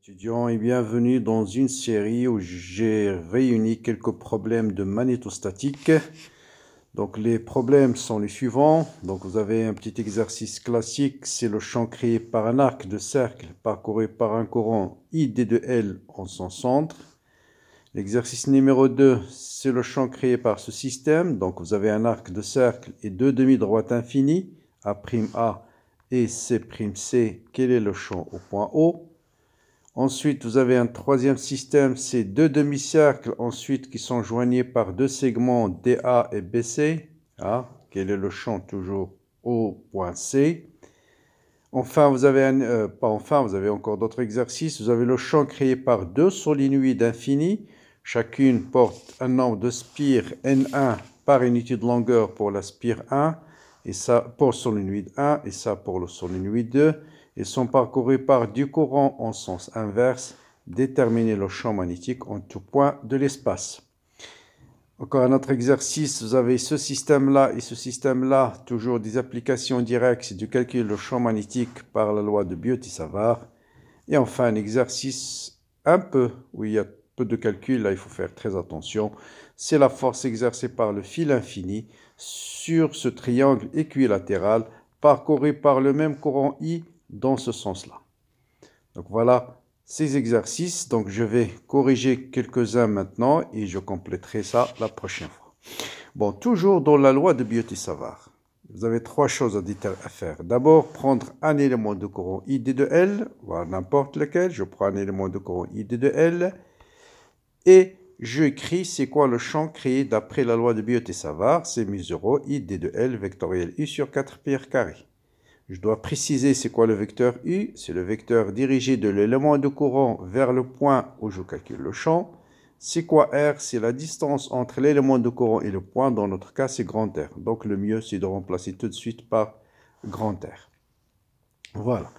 Étudiants et bienvenue dans une série où j'ai réuni quelques problèmes de magnétostatique. Donc les problèmes sont les suivants. Donc vous avez un petit exercice classique, c'est le champ créé par un arc de cercle parcouru par un courant I d de L en son centre. L'exercice numéro 2, c'est le champ créé par ce système. Donc vous avez un arc de cercle et deux demi-droites infinies, A' et C'. Quel est le champ au point O? Ensuite, vous avez un troisième système, c'est deux demi-cercles ensuite qui sont joignés par deux segments DA et BC. Ah, quel est le champ toujours au point C? Enfin, vous avez vous avez encore d'autres exercices. Vous avez le champ créé par deux solénoïdes infinis. Chacune porte un nombre de spires N1 par unité de longueur pour la spire 1, et ça pour solénoïde 1, et ça pour le solénoïde 2. Ils sont parcourus par du courant en sens inverse. Déterminer le champ magnétique en tout point de l'espace. Encore un autre exercice, vous avez ce système-là et ce système-là, toujours des applications directes, c'est du calcul du champ magnétique par la loi de Biot-Savart. Et enfin, un exercice où il y a peu de calcul, là il faut faire très attention, c'est la force exercée par le fil infini sur ce triangle équilatéral parcouru par le même courant I dans ce sens-là. Donc voilà ces exercices. Donc je vais corriger quelques-uns maintenant et je compléterai ça la prochaine fois. Bon, toujours dans la loi de Biot-Savart, vous avez trois choses à faire. D'abord, prendre un élément de courant I d de L, voilà, n'importe lequel. Je prends un élément de courant I d de L et je écris c'est quoi le champ créé d'après la loi de Biot-Savart. C'est mu0 I d de L vectoriel U sur 4πr². Je dois préciser c'est quoi le vecteur U. C'est le vecteur dirigé de l'élément de courant vers le point où je calcule le champ. C'est quoi R? C'est la distance entre l'élément de courant et le point. Dans notre cas, c'est grand R. Donc le mieux, c'est de remplacer tout de suite par grand R. Voilà.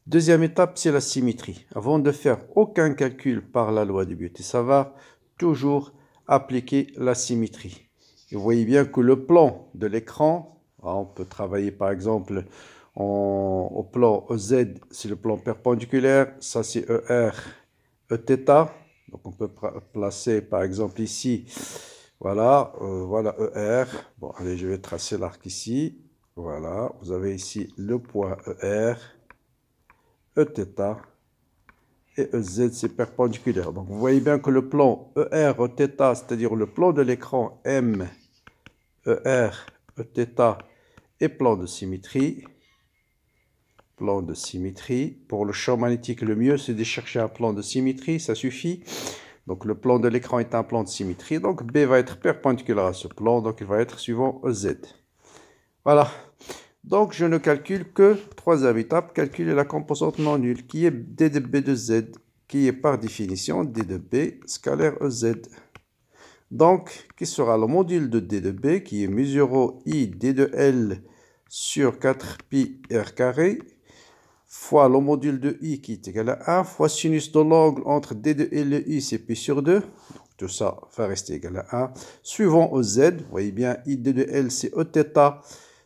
Deuxième étape, c'est la symétrie. Avant de faire aucun calcul par la loi de Biot-Savart, toujours appliquer la symétrie. Et vous voyez bien que le plan de l'écran, on peut travailler par exemple au plan EZ, c'est le plan perpendiculaire, ça c'est ER, Eθ. Donc on peut placer par exemple ici, voilà, voilà ER. Bon, allez, je vais tracer l'arc ici. Voilà, vous avez ici le point ER, Eθ et EZ, c'est perpendiculaire. Donc vous voyez bien que le plan ER, Eθ, c'est-à-dire le plan de l'écran M, ER, Eθ et plan de symétrie. Plan de symétrie. Pour le champ magnétique, le mieux, c'est de chercher un plan de symétrie, ça suffit. Donc le plan de l'écran est un plan de symétrie. Donc B va être perpendiculaire à ce plan, donc il va être suivant EZ. Voilà. Donc je ne calcule que troisième étape, calculer la composante non nulle, qui est D de B de Z, qui est par définition D de B scalaire EZ. Donc, qui sera le module de D de B, qui est mu0 I D de L sur 4πr², fois le module de I qui est égal à 1, fois sinus de l'angle entre D de L et I, c'est pi sur 2. Donc, tout ça va rester égal à 1. Suivant EZ, vous voyez bien, I D de L, c'est Eθ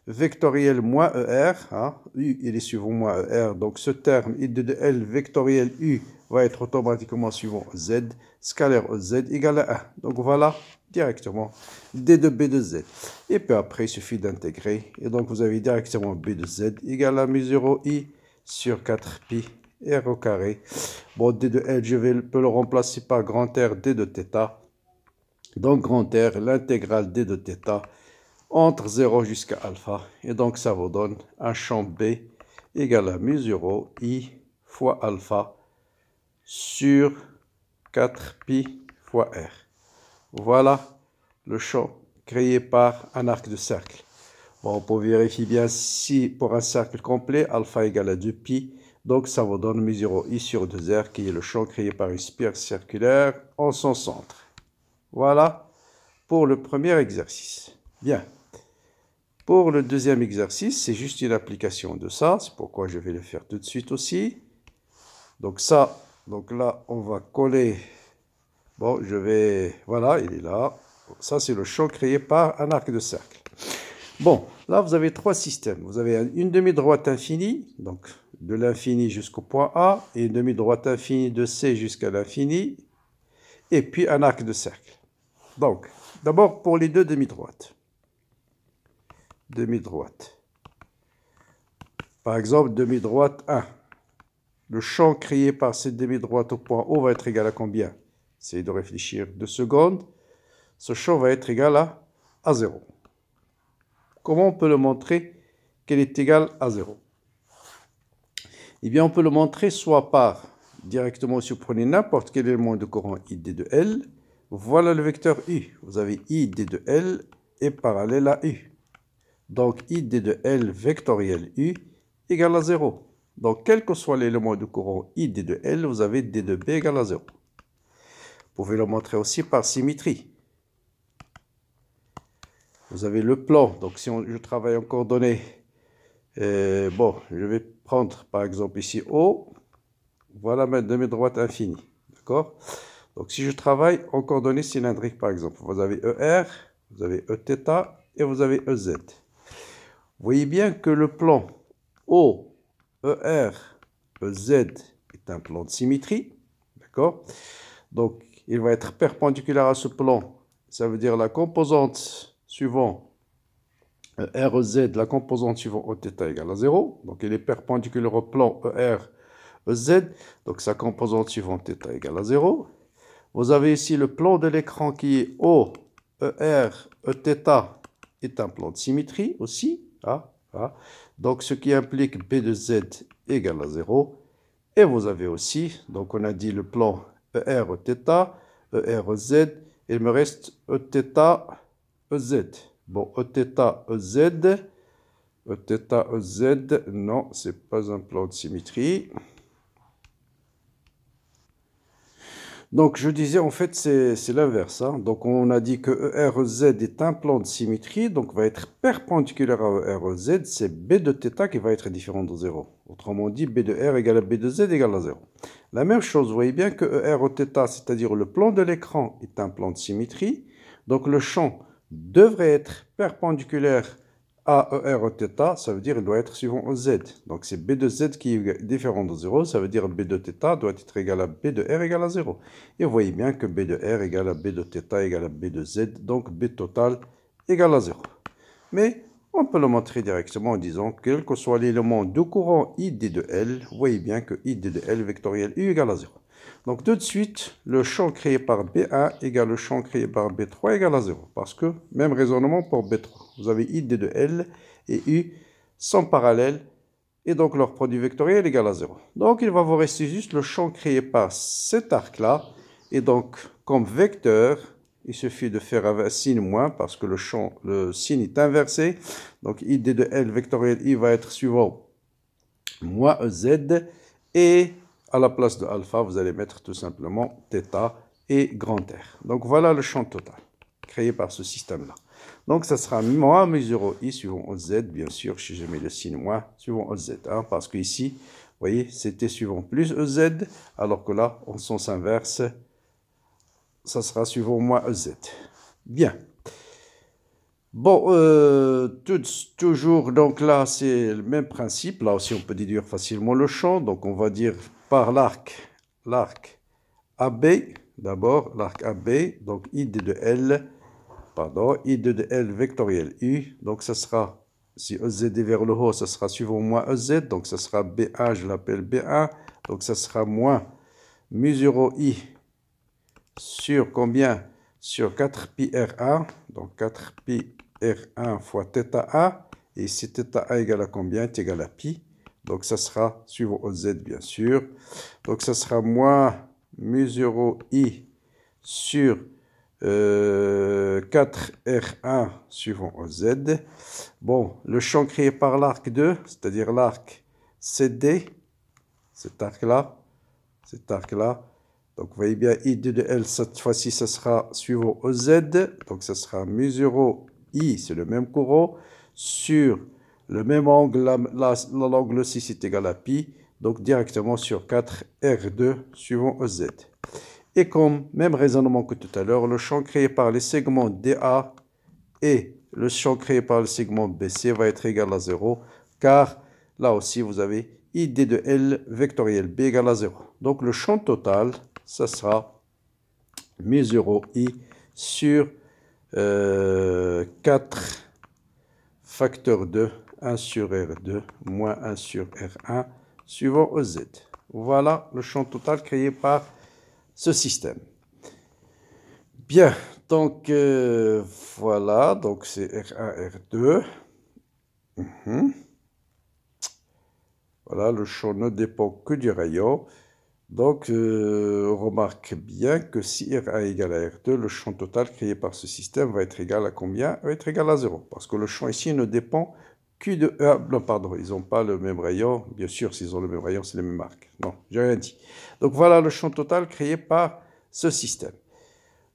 vectoriel moins ER. Hein. U, il est suivant moins ER. Donc, ce terme, I D de L vectoriel U, va être automatiquement suivant Z. Scalaire EZ égale à 1. Donc, voilà directement D de B de Z. Et puis après, il suffit d'intégrer. Et donc, vous avez directement B de Z égale à mu0 I sur 4πr². Bon, D de L, je peux le remplacer par grand R D de θ. Donc, grand R, l'intégrale D de θ entre 0 jusqu'à alpha. Et donc, ça vous donne un champ B égal à mu0 I fois alpha sur 4π fois R. Voilà le champ créé par un arc de cercle. Bon, on peut vérifier bien si pour un cercle complet, alpha égale à 2π. Donc, ça vous donne mu0 I sur 2R, qui est le champ créé par une spire circulaire en son centre. Voilà pour le premier exercice. Bien. Pour le deuxième exercice, c'est juste une application de ça. C'est pourquoi je vais le faire tout de suite aussi. Donc ça, donc là, on va coller. Bon, voilà, il est là. Ça, c'est le champ créé par un arc de cercle. Bon, là, vous avez trois systèmes. Vous avez une demi-droite infinie, donc de l'infini jusqu'au point A, et une demi-droite infinie de C jusqu'à l'infini, et puis un arc de cercle. Donc, d'abord pour les deux demi-droites. Demi-droite. Par exemple, demi-droite 1. Le champ créé par cette demi-droite au point O va être égal à combien? Essayez de réfléchir 2 secondes. Ce champ va être égal à 0. Comment on peut le montrer qu'elle est égale à 0? Eh bien, on peut le montrer soit par, directement, si vous prenez n'importe quel élément de courant ID de L, voilà le vecteur U. Vous avez ID de L est parallèle à U. Donc, ID de L vectoriel U égale à 0. Donc, quel que soit l'élément de courant ID de L, vous avez D de B égale à 0. Vous pouvez le montrer aussi par symétrie. Vous avez le plan. Donc, si je travaille en coordonnées, bon, je vais prendre par exemple ici O. Voilà ma demi-droite infinie. D'accord? Donc, si je travaille en coordonnées cylindriques, par exemple, vous avez ER, vous avez Eθ et vous avez EZ. Vous voyez bien que le plan O, ER, EZ est un plan de symétrie. D'accord? Donc, il va être perpendiculaire à ce plan. Ça veut dire la composante suivant REZ, la composante suivant Eθ égale à 0. Donc, il est perpendiculaire au plan ER, EZ. Donc, sa composante suivante θ égale à 0. Vous avez ici le plan de l'écran qui est O, ER, Eθ est un plan de symétrie aussi. Donc, ce qui implique B de Z égale à 0. Et vous avez aussi, donc on a dit le plan ER, Eθ, ER, EZ. Il me reste Eθ, EZ. Bon, Eθ, EZ. Eθ, EZ, non, ce n'est pas un plan de symétrie. Donc, je disais, en fait, c'est l'inverse. Hein. Donc, on a dit que ERZ est un plan de symétrie, donc va être perpendiculaire à ERZ. C'est B de θ qui va être différent de 0. Autrement dit, B de R égale à B de Z égale à 0. La même chose, vous voyez bien que ERθ, c'est-à-dire le plan de l'écran, est un plan de symétrie. Donc, le champ devrait être perpendiculaire à ERθ, ça veut dire qu'il doit être suivant EZ. Donc, c'est B de Z qui est différent de 0, ça veut dire B de θ doit être égal à B de R égale à 0. Et vous voyez bien que B de R égale à B de θ égale à B de Z, donc B total égale à 0. Mais on peut le montrer directement en disant que quel que soit l'élément de courant ID de L, vous voyez bien que ID de L vectoriel U égale à 0. Donc, tout de suite, le champ créé par B1 égale le champ créé par B3 égale à 0. Parce que, même raisonnement pour B3. Vous avez ID de L et U sont parallèles. Et donc, leur produit vectoriel égale à 0. Donc, il va vous rester juste le champ créé par cet arc-là. Et donc, comme vecteur, il suffit de faire un signe moins parce que le signe est inversé. Donc, ID de L vectoriel I va être suivant moins EZ. Et à la place de alpha, vous allez mettre tout simplement θ et grand R. Donc, voilà le champ total créé par ce système-là. Donc, ça sera moins mu0 I suivant OZ, bien sûr, si je mets le signe moins, suivant OZ. Hein, parce que ici, vous voyez, c'était suivant plus EZ, alors que là, en sens inverse, ça sera suivant moins EZ. Bien. Bon, toujours, donc là, c'est le même principe. Là aussi, on peut déduire facilement le champ. Donc, on va dire par l'arc AB, d'abord, l'arc AB, donc ID de L, ID de L vectoriel U. Donc, ça sera, si EZ est vers le haut, ça sera suivant moins EZ. Donc, ça sera B1, je l'appelle B1. Donc, ça sera moins mu0 I sur combien? Sur 4πr1. Donc, 4πr1 fois θ1. Et si θ1 égale à combien? Est égal à pi. Donc, ça sera suivant OZ, bien sûr. Donc, ça sera moins mu0 I sur 4R1 suivant OZ. Bon, le champ créé par l'arc 2, c'est-à-dire l'arc CD, cet arc-là. Donc, vous voyez bien, ID de L, cette fois-ci, ça sera suivant OZ. Donc, ça sera mu0 I, c'est le même courant, sur le même angle, l'angle 6 est égal à pi, donc directement sur 4R2 suivant OZ. Et comme même raisonnement que tout à l'heure, le champ créé par les segments DA et le champ créé par le segment BC va être égal à 0, car là aussi, vous avez ID de L vectoriel B égale à 0. Donc, le champ total, ça sera mu0I sur 4 facteur 2, 1 sur R2, moins 1 sur R1, suivant EZ. Voilà le champ total créé par ce système. Bien, donc voilà, donc c'est R1, R2. Voilà, le champ ne dépend que du rayon. Donc, on remarque bien que si R1 est égal à R2, le champ total créé par ce système va être égal à combien? Va être égal à 0. Parce que le champ ici ne dépend que de... non, pardon, ils n'ont pas le même rayon. Bien sûr, s'ils ont le même rayon, c'est les mêmes marques. Non, j'ai rien dit. Donc, voilà le champ total créé par ce système.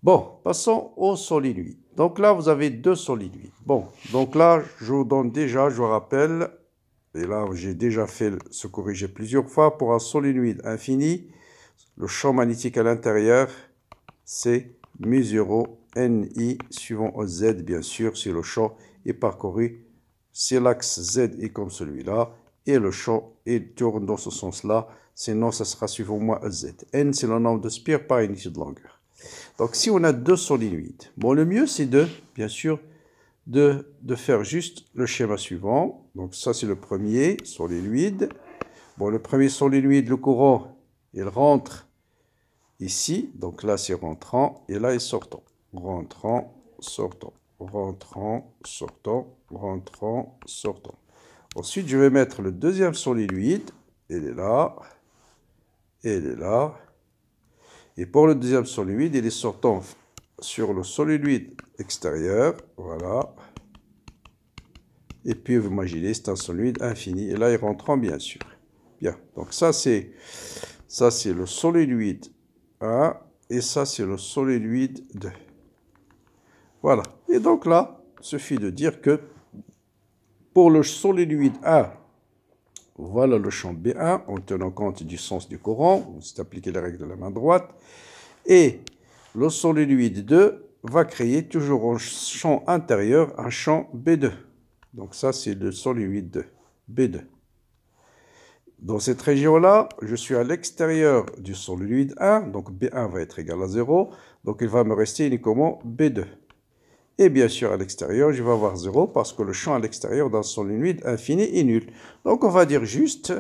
Bon, passons au solenoïde. Donc là, vous avez deux solenoïdes. Bon, donc là, je vous donne déjà, je vous rappelle, et là, j'ai déjà fait ce corriger plusieurs fois, pour un solénoïde infini, le champ magnétique à l'intérieur, c'est mu0 NI, suivant Z, bien sûr, si le champ est parcouru, si l'axe Z est comme celui-là, et le champ tourne dans ce sens-là, sinon, ça sera suivant moi Z. N, c'est le nombre de spires par unité de longueur. Donc, si on a deux solénoïdes, bon, le mieux, c'est bien sûr, de faire juste le schéma suivant. Donc, ça, c'est le premier solénoïde. Bon, le premier solénoïde, le courant, il rentre ici. Donc, là, c'est rentrant et là, il est sortant. Rentrant, sortant, rentrant, sortant, rentrant, sortant. Ensuite, je vais mettre le deuxième solénoïde. Il est là. Et il est là. Et pour le deuxième solénoïde, il est sortant sur le solénoïde extérieur. Voilà. Et puis, vous imaginez, c'est un solénoïde infini. Et là, il rentrant, bien sûr. Bien. Donc, ça, c'est le solénoïde 1. Et ça, c'est le solénoïde 2. Voilà. Et donc là, il suffit de dire que pour le solénoïde 1, voilà le champ B1 en tenant compte du sens du courant. C'est appliquer les règles de la main droite. Et le solénoïde 2 va créer toujours en champ intérieur un champ B2. Donc ça, c'est le solénoïde 2, B2. Dans cette région-là, je suis à l'extérieur du solénoïde 1. Donc B1 va être égal à 0. Donc il va me rester uniquement B2. Et bien sûr, à l'extérieur, je vais avoir 0 parce que le champ à l'extérieur d'un solénoïde infini est nul. Donc, on va dire juste,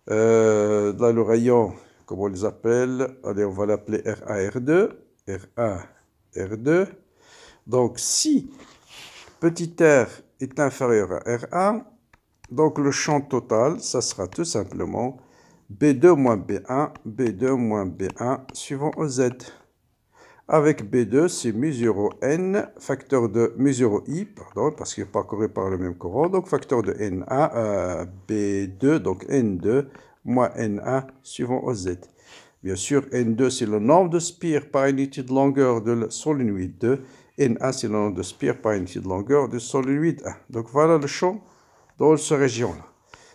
là, le rayon, comment on les appelle? Allez, on va l'appeler R1, R2. R1, R2. Donc, si petit r est inférieur à R1, donc le champ total, ça sera tout simplement B2 moins B1, B2 moins B1, suivant EZ. Avec B2, c'est mu0n, facteur de mu0i, pardon, parce qu'il est parcouru par le même courant, donc facteur de N1, B2, donc N2, moins N1, suivant OZ. Bien sûr, N2, c'est le nombre de spires par unité de longueur de solénoïde 2, N1, c'est le nombre de spires par unité de longueur de solénoïde 1. Donc voilà le champ dans cette région-là.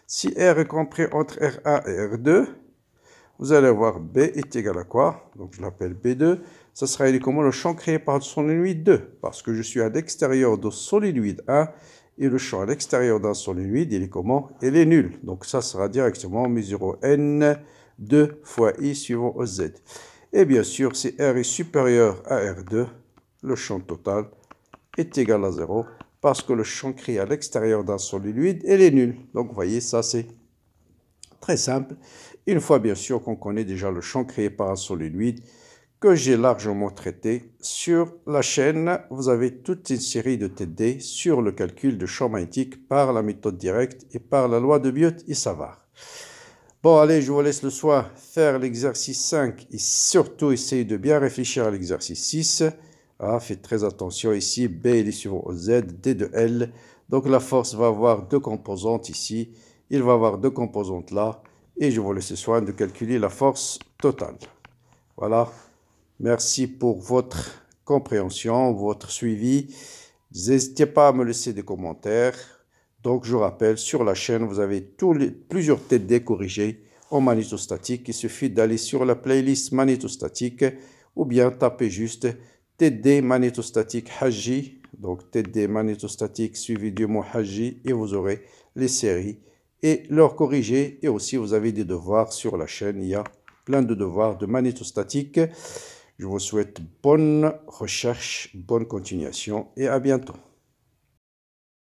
Si R est compris entre R1 et R2, vous allez voir B est égal à quoi? Donc je l'appelle B2. Ça sera uniquement le champ créé par le solénoïde 2. Parce que je suis à l'extérieur de solénoïde 1. Et le champ à l'extérieur d'un solénoïde, il est comment? Il est nul. Donc ça sera directement mu0 n 2 fois I suivant OZ. Et bien sûr, si R est supérieur à R2, le champ total est égal à 0. Parce que le champ créé à l'extérieur d'un solénoïde, il est nul. Donc vous voyez, ça c'est très simple. Une fois bien sûr qu'on connaît déjà le champ créé par un solénoïde, que j'ai largement traité sur la chaîne, vous avez toute une série de TD sur le calcul de champ magnétique par la méthode directe et par la loi de Biot et Savart. Bon, allez, je vous laisse le soin faire l'exercice 5 et surtout essayer de bien réfléchir à l'exercice 6. Ah, faites très attention ici, B il est suivant OZ, D de L. Donc la force va avoir deux composantes ici, il va avoir deux composantes là. Et je vous laisse le soin de calculer la force totale. Voilà. Merci pour votre compréhension, votre suivi. N'hésitez pas à me laisser des commentaires. Donc, je rappelle, sur la chaîne, vous avez plusieurs TD corrigés en magnétostatique. Il suffit d'aller sur la playlist magnétostatique ou bien taper juste TD magnétostatique Haji. Donc TD magnétostatique suivi du mot Haji et vous aurez les séries et leur corriger. Et aussi vous avez des devoirs sur la chaîne. Il y a plein de devoirs de magnétostatique. Je vous souhaite bonne recherche, bonne continuation et à bientôt.